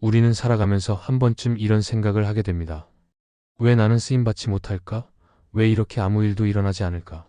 우리는 살아가면서 한 번쯤 이런 생각을 하게 됩니다. 왜 나는 쓰임받지 못할까? 왜 이렇게 아무 일도 일어나지 않을까?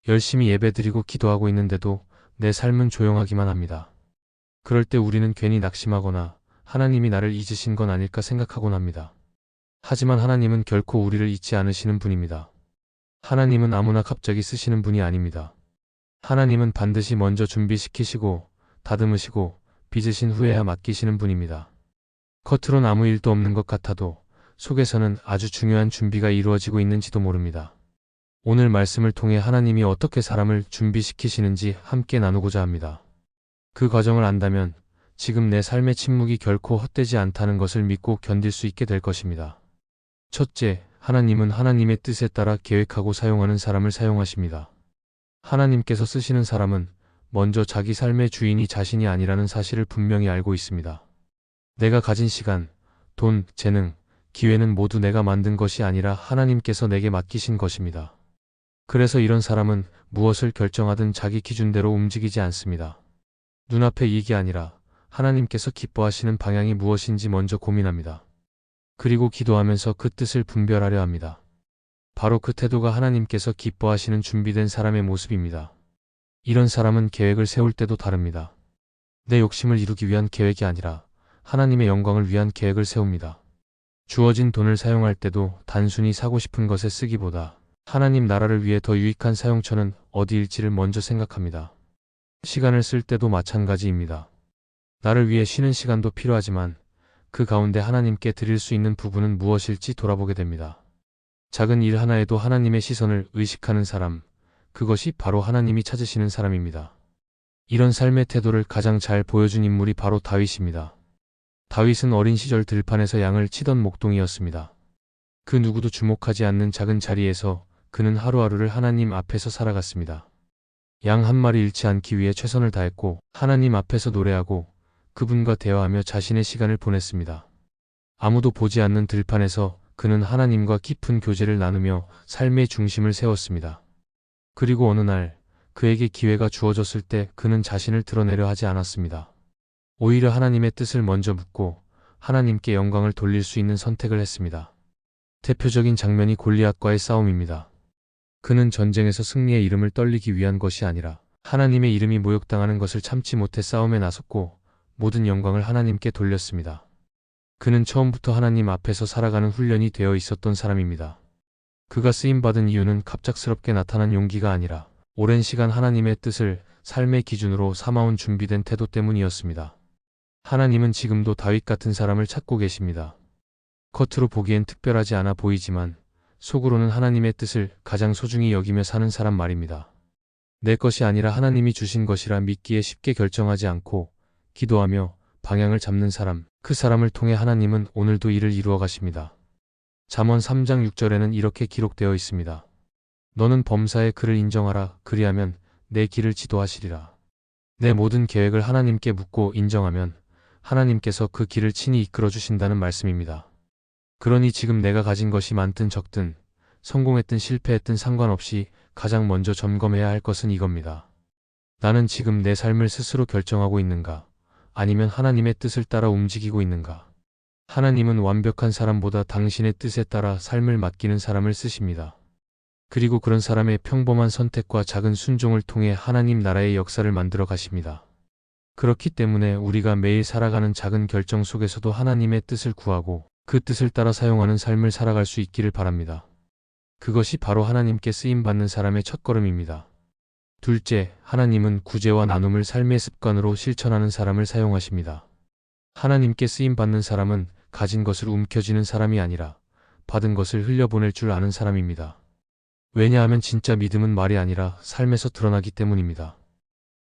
열심히 예배드리고 기도하고 있는데도 내 삶은 조용하기만 합니다. 그럴 때 우리는 괜히 낙심하거나 하나님이 나를 잊으신 건 아닐까 생각하곤 합니다. 하지만 하나님은 결코 우리를 잊지 않으시는 분입니다. 하나님은 아무나 갑자기 쓰시는 분이 아닙니다. 하나님은 반드시 먼저 준비시키시고 다듬으시고 빚으신 후에야 맡기시는 분입니다. 겉으론 아무 일도 없는 것 같아도 속에서는 아주 중요한 준비가 이루어지고 있는지도 모릅니다. 오늘 말씀을 통해 하나님이 어떻게 사람을 준비시키시는지 함께 나누고자 합니다. 그 과정을 안다면 지금 내 삶의 침묵이 결코 헛되지 않다는 것을 믿고 견딜 수 있게 될 것입니다. 첫째, 하나님은 하나님의 뜻에 따라 계획하고 사용하는 사람을 사용하십니다. 하나님께서 쓰시는 사람은 먼저 자기 삶의 주인이 자신이 아니라는 사실을 분명히 알고 있습니다. 내가 가진 시간, 돈, 재능, 기회는 모두 내가 만든 것이 아니라 하나님께서 내게 맡기신 것입니다. 그래서 이런 사람은 무엇을 결정하든 자기 기준대로 움직이지 않습니다. 눈앞의 이익이 아니라 하나님께서 기뻐하시는 방향이 무엇인지 먼저 고민합니다. 그리고 기도하면서 그 뜻을 분별하려 합니다. 바로 그 태도가 하나님께서 기뻐하시는 준비된 사람의 모습입니다. 이런 사람은 계획을 세울 때도 다릅니다. 내 욕심을 이루기 위한 계획이 아니라 하나님의 영광을 위한 계획을 세웁니다. 주어진 돈을 사용할 때도 단순히 사고 싶은 것에 쓰기보다 하나님 나라를 위해 더 유익한 사용처는 어디일지를 먼저 생각합니다. 시간을 쓸 때도 마찬가지입니다. 나를 위해 쉬는 시간도 필요하지만 그 가운데 하나님께 드릴 수 있는 부분은 무엇일지 돌아보게 됩니다. 작은 일 하나에도 하나님의 시선을 의식하는 사람, 그것이 바로 하나님이 찾으시는 사람입니다. 이런 삶의 태도를 가장 잘 보여준 인물이 바로 다윗입니다. 다윗은 어린 시절 들판에서 양을 치던 목동이었습니다. 그 누구도 주목하지 않는 작은 자리에서 그는 하루하루를 하나님 앞에서 살아갔습니다. 양 한 마리 잃지 않기 위해 최선을 다했고 하나님 앞에서 노래하고 그분과 대화하며 자신의 시간을 보냈습니다. 아무도 보지 않는 들판에서 그는 하나님과 깊은 교제를 나누며 삶의 중심을 세웠습니다. 그리고 어느 날 그에게 기회가 주어졌을 때 그는 자신을 드러내려 하지 않았습니다. 오히려 하나님의 뜻을 먼저 묻고 하나님께 영광을 돌릴 수 있는 선택을 했습니다. 대표적인 장면이 골리앗과의 싸움입니다. 그는 전쟁에서 승리의 이름을 떨리기 위한 것이 아니라 하나님의 이름이 모욕당하는 것을 참지 못해 싸움에 나섰고 모든 영광을 하나님께 돌렸습니다. 그는 처음부터 하나님 앞에서 살아가는 훈련이 되어 있었던 사람입니다. 그가 쓰임받은 이유는 갑작스럽게 나타난 용기가 아니라 오랜 시간 하나님의 뜻을 삶의 기준으로 삼아온 준비된 태도 때문이었습니다. 하나님은 지금도 다윗 같은 사람을 찾고 계십니다. 겉으로 보기엔 특별하지 않아 보이지만 속으로는 하나님의 뜻을 가장 소중히 여기며 사는 사람 말입니다. 내 것이 아니라 하나님이 주신 것이라 믿기에 쉽게 결정하지 않고 기도하며 방향을 잡는 사람, 그 사람을 통해 하나님은 오늘도 일을 이루어 가십니다. 잠언 3장 6절에는 이렇게 기록되어 있습니다. 너는 범사의 그를 인정하라. 그리하면 내 길을 지도하시리라. 내 모든 계획을 하나님께 묻고 인정하면 하나님께서 그 길을 친히 이끌어 주신다는 말씀입니다. 그러니 지금 내가 가진 것이 많든 적든 성공했든 실패했든 상관없이 가장 먼저 점검해야 할 것은 이겁니다. 나는 지금 내 삶을 스스로 결정하고 있는가? 아니면 하나님의 뜻을 따라 움직이고 있는가? 하나님은 완벽한 사람보다 당신의 뜻에 따라 삶을 맡기는 사람을 쓰십니다. 그리고 그런 사람의 평범한 선택과 작은 순종을 통해 하나님 나라의 역사를 만들어 가십니다. 그렇기 때문에 우리가 매일 살아가는 작은 결정 속에서도 하나님의 뜻을 구하고 그 뜻을 따라 사용하는 삶을 살아갈 수 있기를 바랍니다. 그것이 바로 하나님께 쓰임받는 사람의 첫걸음입니다. 둘째, 하나님은 구제와 나눔을 삶의 습관으로 실천하는 사람을 사용하십니다. 하나님께 쓰임받는 사람은 가진 것을 움켜쥐는 사람이 아니라 받은 것을 흘려보낼 줄 아는 사람입니다. 왜냐하면 진짜 믿음은 말이 아니라 삶에서 드러나기 때문입니다.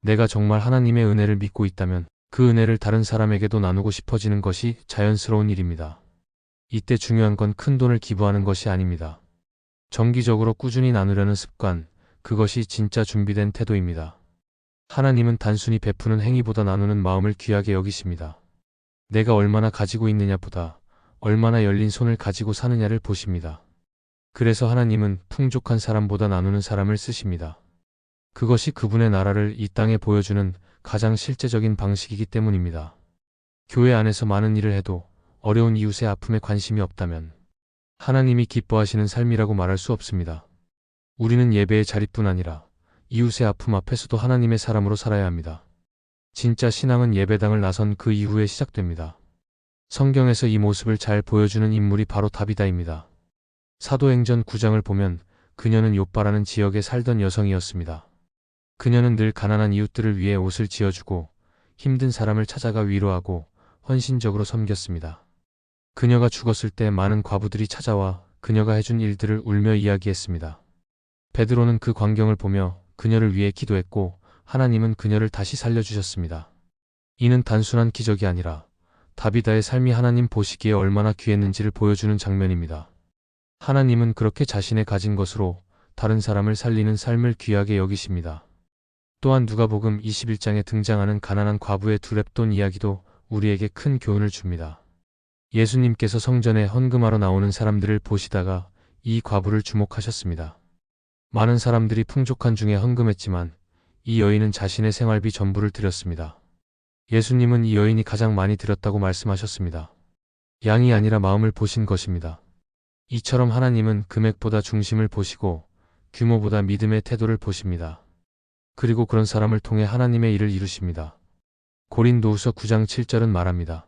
내가 정말 하나님의 은혜를 믿고 있다면 그 은혜를 다른 사람에게도 나누고 싶어지는 것이 자연스러운 일입니다. 이때 중요한 건 큰 돈을 기부하는 것이 아닙니다. 정기적으로 꾸준히 나누려는 습관, 그것이 진짜 준비된 태도입니다. 하나님은 단순히 베푸는 행위보다 나누는 마음을 귀하게 여기십니다. 내가 얼마나 가지고 있느냐보다 얼마나 열린 손을 가지고 사느냐를 보십니다. 그래서 하나님은 풍족한 사람보다 나누는 사람을 쓰십니다. 그것이 그분의 나라를 이 땅에 보여주는 가장 실제적인 방식이기 때문입니다. 교회 안에서 많은 일을 해도 어려운 이웃의 아픔에 관심이 없다면 하나님이 기뻐하시는 삶이라고 말할 수 없습니다. 우리는 예배의 자리뿐 아니라 이웃의 아픔 앞에서도 하나님의 사람으로 살아야 합니다. 진짜 신앙은 예배당을 나선 그 이후에 시작됩니다. 성경에서 이 모습을 잘 보여주는 인물이 바로 다비다입니다. 사도행전 9장을 보면 그녀는 욥바라는 지역에 살던 여성이었습니다. 그녀는 늘 가난한 이웃들을 위해 옷을 지어주고 힘든 사람을 찾아가 위로하고 헌신적으로 섬겼습니다. 그녀가 죽었을 때 많은 과부들이 찾아와 그녀가 해준 일들을 울며 이야기했습니다. 베드로는 그 광경을 보며 그녀를 위해 기도했고 하나님은 그녀를 다시 살려주셨습니다. 이는 단순한 기적이 아니라 다비다의 삶이 하나님 보시기에 얼마나 귀했는지를 보여주는 장면입니다. 하나님은 그렇게 자신의 가진 것으로 다른 사람을 살리는 삶을 귀하게 여기십니다. 또한 누가복음 21장에 등장하는 가난한 과부의 두렙돈 이야기도 우리에게 큰 교훈을 줍니다. 예수님께서 성전에 헌금하러 나오는 사람들을 보시다가 이 과부를 주목하셨습니다. 많은 사람들이 풍족한 중에 헌금했지만 이 여인은 자신의 생활비 전부를 드렸습니다. 예수님은 이 여인이 가장 많이 드렸다고 말씀하셨습니다. 양이 아니라 마음을 보신 것입니다. 이처럼 하나님은 금액보다 중심을 보시고 규모보다 믿음의 태도를 보십니다. 그리고 그런 사람을 통해 하나님의 일을 이루십니다. 고린도후서 9장 7절은 말합니다.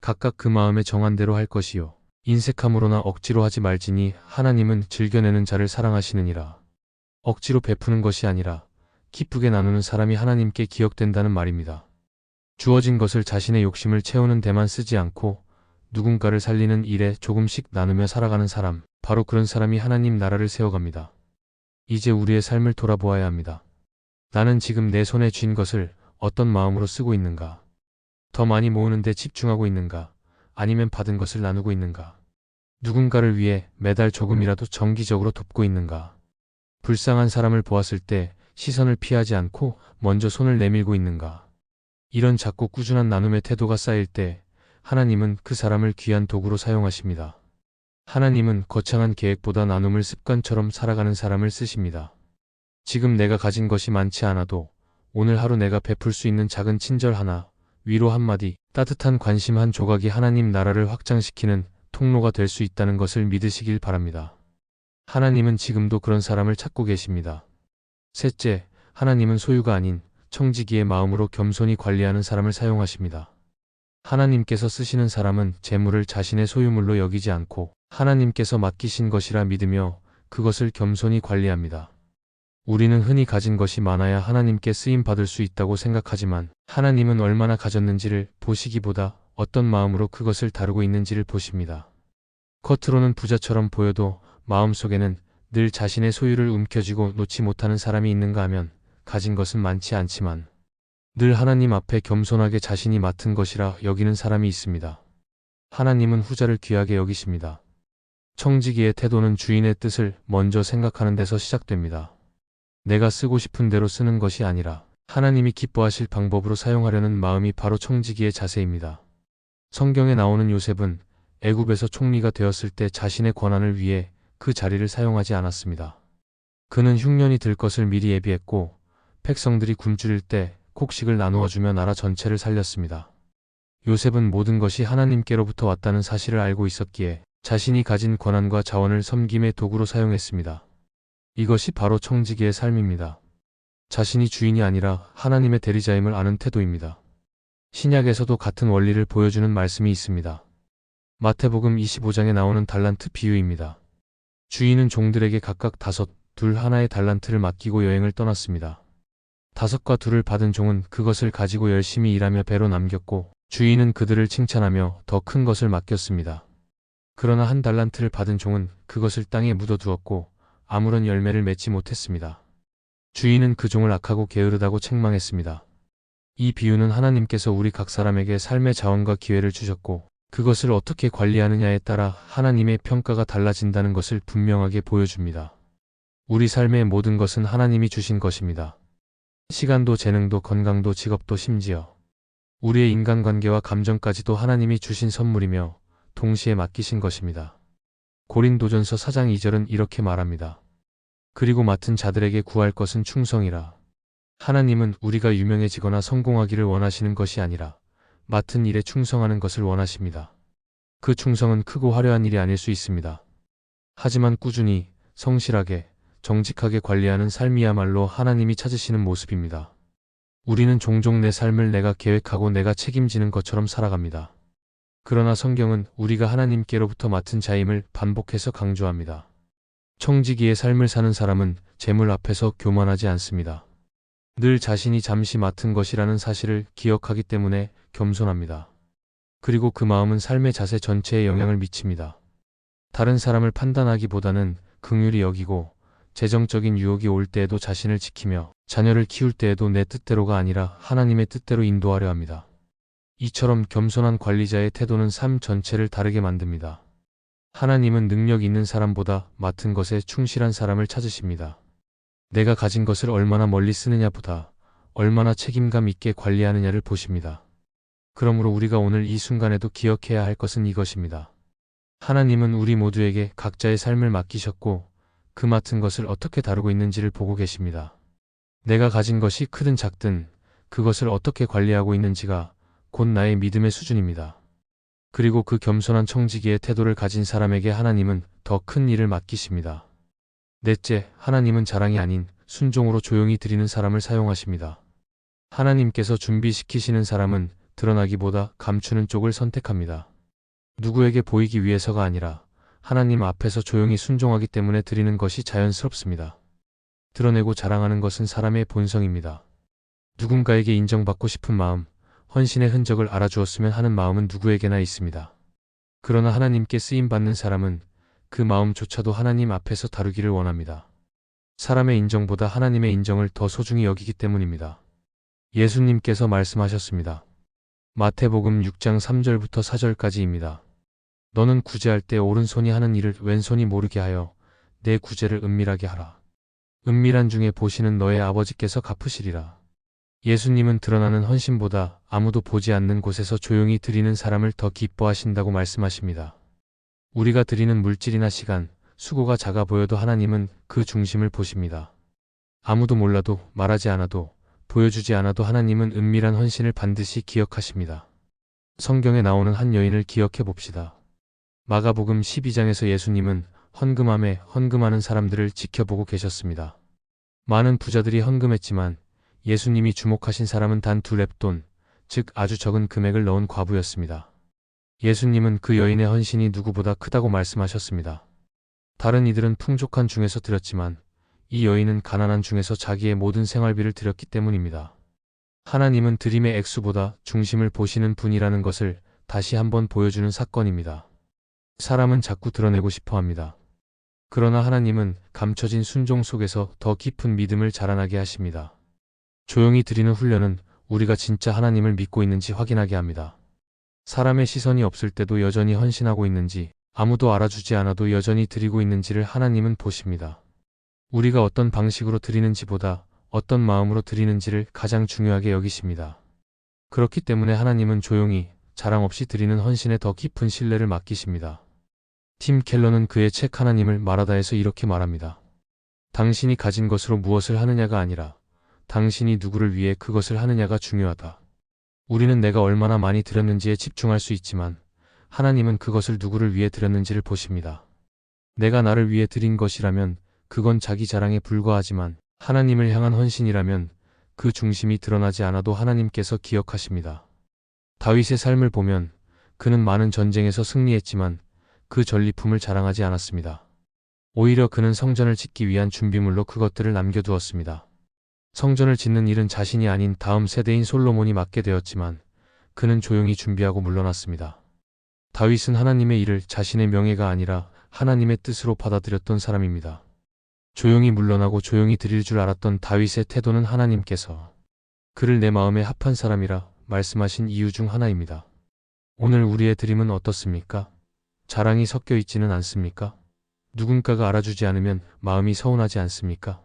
각각 그 마음에 정한 대로 할 것이요 인색함으로나 억지로 하지 말지니 하나님은 즐겨내는 자를 사랑하시느니라. 억지로 베푸는 것이 아니라 기쁘게 나누는 사람이 하나님께 기억된다는 말입니다. 주어진 것을 자신의 욕심을 채우는 데만 쓰지 않고 누군가를 살리는 일에 조금씩 나누며 살아가는 사람, 바로 그런 사람이 하나님 나라를 세워갑니다. 이제 우리의 삶을 돌아보아야 합니다. 나는 지금 내 손에 쥔 것을 어떤 마음으로 쓰고 있는가? 더 많이 모으는 데 집중하고 있는가? 아니면 받은 것을 나누고 있는가? 누군가를 위해 매달 조금이라도 정기적으로 돕고 있는가? 불쌍한 사람을 보았을 때 시선을 피하지 않고 먼저 손을 내밀고 있는가? 이런 작고 꾸준한 나눔의 태도가 쌓일 때 하나님은 그 사람을 귀한 도구로 사용하십니다. 하나님은 거창한 계획보다 나눔을 습관처럼 살아가는 사람을 쓰십니다. 지금 내가 가진 것이 많지 않아도 오늘 하루 내가 베풀 수 있는 작은 친절 하나, 위로 한마디, 따뜻한 관심 한 조각이 하나님 나라를 확장시키는 통로가 될 수 있다는 것을 믿으시길 바랍니다. 하나님은 지금도 그런 사람을 찾고 계십니다. 셋째, 하나님은 소유가 아닌 청지기의 마음으로 겸손히 관리하는 사람을 사용하십니다. 하나님께서 쓰시는 사람은 재물을 자신의 소유물로 여기지 않고 하나님께서 맡기신 것이라 믿으며 그것을 겸손히 관리합니다. 우리는 흔히 가진 것이 많아야 하나님께 쓰임 받을 수 있다고 생각하지만 하나님은 얼마나 가졌는지를 보시기보다 어떤 마음으로 그것을 다루고 있는지를 보십니다. 겉으로는 부자처럼 보여도 마음속에는 늘 자신의 소유를 움켜쥐고 놓지 못하는 사람이 있는가 하면 가진 것은 많지 않지만 늘 하나님 앞에 겸손하게 자신이 맡은 것이라 여기는 사람이 있습니다. 하나님은 후자를 귀하게 여기십니다. 청지기의 태도는 주인의 뜻을 먼저 생각하는 데서 시작됩니다. 내가 쓰고 싶은 대로 쓰는 것이 아니라 하나님이 기뻐하실 방법으로 사용하려는 마음이 바로 청지기의 자세입니다. 성경에 나오는 요셉은 애굽에서 총리가 되었을 때 자신의 권한을 위해 그 자리를 사용하지 않았습니다. 그는 흉년이 들 것을 미리 예비했고 백성들이 굶주릴 때 곡식을 나누어 주며 나라 전체를 살렸습니다. 요셉은 모든 것이 하나님께로부터 왔다는 사실을 알고 있었기에 자신이 가진 권한과 자원을 섬김의 도구로 사용했습니다. 이것이 바로 청지기의 삶입니다. 자신이 주인이 아니라 하나님의 대리자임을 아는 태도입니다. 신약에서도 같은 원리를 보여주는 말씀이 있습니다. 마태복음 25장에 나오는 달란트 비유입니다. 주인은 종들에게 각각 5, 2, 하나의 달란트를 맡기고 여행을 떠났습니다. 5과 2를 받은 종은 그것을 가지고 열심히 일하며 배로 남겼고 주인은 그들을 칭찬하며 더 큰 것을 맡겼습니다. 그러나 1 달란트를 받은 종은 그것을 땅에 묻어두었고 아무런 열매를 맺지 못했습니다. 주인은 그 종을 악하고 게으르다고 책망했습니다. 이 비유는 하나님께서 우리 각 사람에게 삶의 자원과 기회를 주셨고 그것을 어떻게 관리하느냐에 따라 하나님의 평가가 달라진다는 것을 분명하게 보여줍니다. 우리 삶의 모든 것은 하나님이 주신 것입니다. 시간도 재능도 건강도 직업도 심지어 우리의 인간관계와 감정까지도 하나님이 주신 선물이며 동시에 맡기신 것입니다. 고린도전서 4장 2절은 이렇게 말합니다. 그리고 맡은 자들에게 구할 것은 충성이라. 하나님은 우리가 유명해지거나 성공하기를 원하시는 것이 아니라 맡은 일에 충성하는 것을 원하십니다. 그 충성은 크고 화려한 일이 아닐 수 있습니다. 하지만 꾸준히, 성실하게, 정직하게 관리하는 삶이야말로 하나님이 찾으시는 모습입니다. 우리는 종종 내 삶을 내가 계획하고 내가 책임지는 것처럼 살아갑니다. 그러나 성경은 우리가 하나님께로부터 맡은 자임을 반복해서 강조합니다. 청지기의 삶을 사는 사람은 재물 앞에서 교만하지 않습니다. 늘 자신이 잠시 맡은 것이라는 사실을 기억하기 때문에 겸손합니다. 그리고 그 마음은 삶의 자세 전체에 영향을 미칩니다. 다른 사람을 판단하기보다는 긍휼히 여기고 재정적인 유혹이 올 때에도 자신을 지키며 자녀를 키울 때에도 내 뜻대로가 아니라 하나님의 뜻대로 인도하려 합니다. 이처럼 겸손한 관리자의 태도는 삶 전체를 다르게 만듭니다. 하나님은 능력 있는 사람보다 맡은 것에 충실한 사람을 찾으십니다. 내가 가진 것을 얼마나 멀리 쓰느냐보다 얼마나 책임감 있게 관리하느냐를 보십니다. 그러므로 우리가 오늘 이 순간에도 기억해야 할 것은 이것입니다. 하나님은 우리 모두에게 각자의 삶을 맡기셨고 그 맡은 것을 어떻게 다루고 있는지를 보고 계십니다. 내가 가진 것이 크든 작든 그것을 어떻게 관리하고 있는지가 곧 나의 믿음의 수준입니다. 그리고 그 겸손한 청지기의 태도를 가진 사람에게 하나님은 더 큰 일을 맡기십니다. 넷째, 하나님은 자랑이 아닌 순종으로 조용히 드리는 사람을 사용하십니다. 하나님께서 준비시키시는 사람은 드러나기보다 감추는 쪽을 선택합니다. 누구에게 보이기 위해서가 아니라 하나님 앞에서 조용히 순종하기 때문에 드리는 것이 자연스럽습니다. 드러내고 자랑하는 것은 사람의 본성입니다. 누군가에게 인정받고 싶은 마음, 헌신의 흔적을 알아주었으면 하는 마음은 누구에게나 있습니다. 그러나 하나님께 쓰임받는 사람은 그 마음조차도 하나님 앞에서 다루기를 원합니다. 사람의 인정보다 하나님의 인정을 더 소중히 여기기 때문입니다. 예수님께서 말씀하셨습니다. 마태복음 6장 3절부터 4절까지입니다. 너는 구제할 때 오른손이 하는 일을 왼손이 모르게 하여 내 구제를 은밀하게 하라. 은밀한 중에 보시는 너의 아버지께서 갚으시리라. 예수님은 드러나는 헌신보다 아무도 보지 않는 곳에서 조용히 드리는 사람을 더 기뻐하신다고 말씀하십니다. 우리가 드리는 물질이나 시간, 수고가 작아 보여도 하나님은 그 중심을 보십니다. 아무도 몰라도 말하지 않아도 보여주지 않아도 하나님은 은밀한 헌신을 반드시 기억하십니다. 성경에 나오는 한 여인을 기억해 봅시다. 마가복음 12장에서 예수님은 헌금함에 헌금하는 사람들을 지켜보고 계셨습니다. 많은 부자들이 헌금했지만 예수님이 주목하신 사람은 단 2렙돈, 즉 아주 적은 금액을 넣은 과부였습니다. 예수님은 그 여인의 헌신이 누구보다 크다고 말씀하셨습니다. 다른 이들은 풍족한 중에서 드렸지만 이 여인은 가난한 중에서 자기의 모든 생활비를 드렸기 때문입니다. 하나님은 드림의 액수보다 중심을 보시는 분이라는 것을 다시 한번 보여주는 사건입니다. 사람은 자꾸 드러내고 싶어 합니다. 그러나 하나님은 감춰진 순종 속에서 더 깊은 믿음을 자라나게 하십니다. 조용히 드리는 훈련은 우리가 진짜 하나님을 믿고 있는지 확인하게 합니다. 사람의 시선이 없을 때도 여전히 헌신하고 있는지, 아무도 알아주지 않아도 여전히 드리고 있는지를 하나님은 보십니다. 우리가 어떤 방식으로 드리는지보다 어떤 마음으로 드리는지를 가장 중요하게 여기십니다. 그렇기 때문에 하나님은 조용히, 자랑 없이 드리는 헌신에 더 깊은 신뢰를 맡기십니다. 팀 켈러는 그의 책 하나님을 말하다에서 이렇게 말합니다. 당신이 가진 것으로 무엇을 하느냐가 아니라 당신이 누구를 위해 그것을 하느냐가 중요하다. 우리는 내가 얼마나 많이 드렸는지에 집중할 수 있지만 하나님은 그것을 누구를 위해 드렸는지를 보십니다. 내가 나를 위해 드린 것이라면 그건 자기 자랑에 불과하지만 하나님을 향한 헌신이라면 그 중심이 드러나지 않아도 하나님께서 기억하십니다. 다윗의 삶을 보면 그는 많은 전쟁에서 승리했지만 그 전리품을 자랑하지 않았습니다. 오히려 그는 성전을 짓기 위한 준비물로 그것들을 남겨두었습니다. 성전을 짓는 일은 자신이 아닌 다음 세대인 솔로몬이 맡게 되었지만 그는 조용히 준비하고 물러났습니다. 다윗은 하나님의 일을 자신의 명예가 아니라 하나님의 뜻으로 받아들였던 사람입니다. 조용히 물러나고 조용히 드릴 줄 알았던 다윗의 태도는 하나님께서 그를 내 마음에 합한 사람이라 말씀하신 이유 중 하나입니다. 오늘 우리의 드림은 어떻습니까? 자랑이 섞여 있지는 않습니까? 누군가가 알아주지 않으면 마음이 서운하지 않습니까?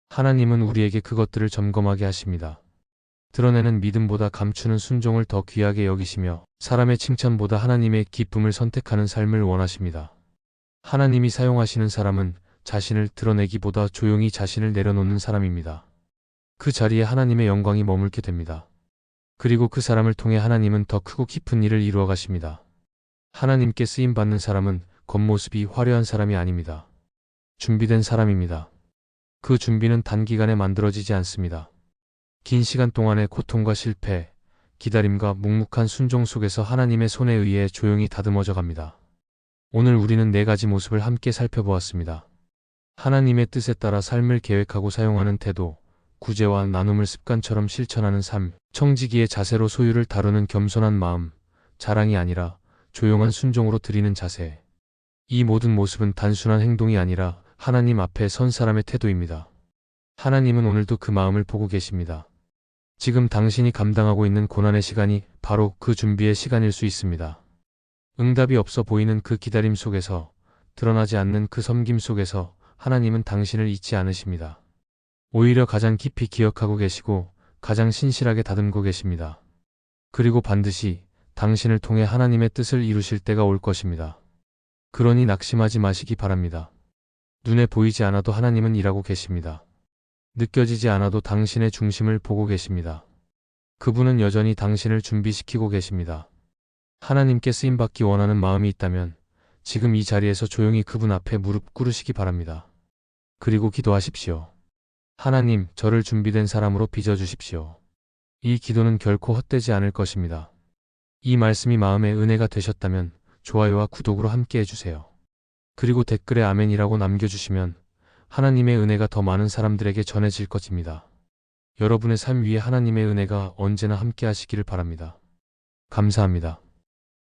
하나님은 우리에게 그것들을 점검하게 하십니다. 드러내는 믿음보다 감추는 순종을 더 귀하게 여기시며 사람의 칭찬보다 하나님의 기쁨을 선택하는 삶을 원하십니다. 하나님이 사용하시는 사람은 자신을 드러내기보다 조용히 자신을 내려놓는 사람입니다. 그 자리에 하나님의 영광이 머물게 됩니다. 그리고 그 사람을 통해 하나님은 더 크고 깊은 일을 이루어 가십니다. 하나님께 쓰임 받는 사람은 겉모습이 화려한 사람이 아닙니다. 준비된 사람입니다. 그 준비는 단기간에 만들어지지 않습니다. 긴 시간 동안의 고통과 실패, 기다림과 묵묵한 순종 속에서 하나님의 손에 의해 조용히 다듬어져 갑니다. 오늘 우리는 4가지 모습을 함께 살펴보았습니다. 하나님의 뜻에 따라 삶을 계획하고 사용하는 태도, 구제와 나눔을 습관처럼 실천하는 삶, 청지기의 자세로 소유를 다루는 겸손한 마음, 자랑이 아니라 조용한 순종으로 드리는 자세. 이 모든 모습은 단순한 행동이 아니라 하나님 앞에 선 사람의 태도입니다. 하나님은 오늘도 그 마음을 보고 계십니다. 지금 당신이 감당하고 있는 고난의 시간이 바로 그 준비의 시간일 수 있습니다. 응답이 없어 보이는 그 기다림 속에서, 드러나지 않는 그 섬김 속에서 하나님은 당신을 잊지 않으십니다. 오히려 가장 깊이 기억하고 계시고 가장 신실하게 다듬고 계십니다. 그리고 반드시 당신을 통해 하나님의 뜻을 이루실 때가 올 것입니다. 그러니 낙심하지 마시기 바랍니다. 눈에 보이지 않아도 하나님은 일하고 계십니다. 느껴지지 않아도 당신의 중심을 보고 계십니다. 그분은 여전히 당신을 준비시키고 계십니다. 하나님께 쓰임받기 원하는 마음이 있다면 지금 이 자리에서 조용히 그분 앞에 무릎 꿇으시기 바랍니다. 그리고 기도하십시오. 하나님, 저를 준비된 사람으로 빚어주십시오. 이 기도는 결코 헛되지 않을 것입니다. 이 말씀이 마음의 은혜가 되셨다면 좋아요와 구독으로 함께 해주세요. 그리고 댓글에 아멘이라고 남겨주시면 하나님의 은혜가 더 많은 사람들에게 전해질 것입니다. 여러분의 삶 위에 하나님의 은혜가 언제나 함께 하시기를 바랍니다. 감사합니다.